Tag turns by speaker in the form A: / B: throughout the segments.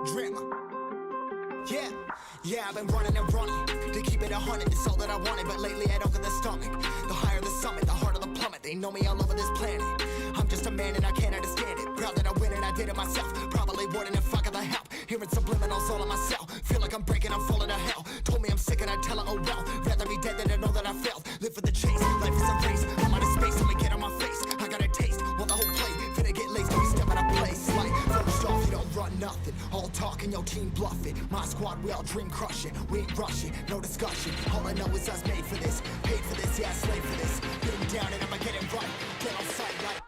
A: drama. Yeah, I've been running and running to keep it 100, it's all that I wanted. But lately I don't get the stomach. The higher the summit, the harder the plummet. They know me all over this planet. I'm just a man and I can't understand it. Proud that I win and I did it myself. Probably wouldn't if I got the help. Hearing subliminals all on myself. Feel like I'm breaking, I'm falling to hell. Told me I'm sick and I tell her, oh well. Rather be dead than to know that I failed. Live for the chase, life is a race. I'm out of space, let me get on my face. I got a taste, want the whole plate. Finna get laced, we step out of place. Like, first off, you don't run nothing. All talking, your team bluffing. My squad, we all dream crushing. We ain't rushing, no discussion. All I know is us made for this. Paid for this, yeah, slave for this. Been down and I'ma get it right. Get on sight like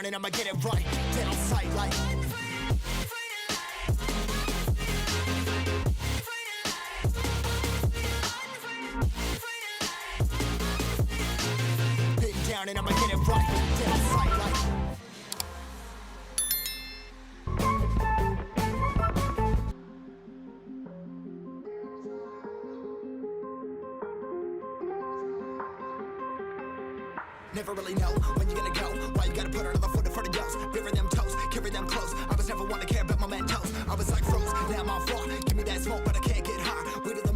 A: and I'ma get it right, dead on sight like been down and I'ma get it right, dead on sight like never really know when you're gonna go. Why you gotta put another foot in front of yours? Bury them toes, carry them close. I was never one to care about my mentos. I was like froze, now I'm on floor. Give me that smoke, but I can't get high. Wait till the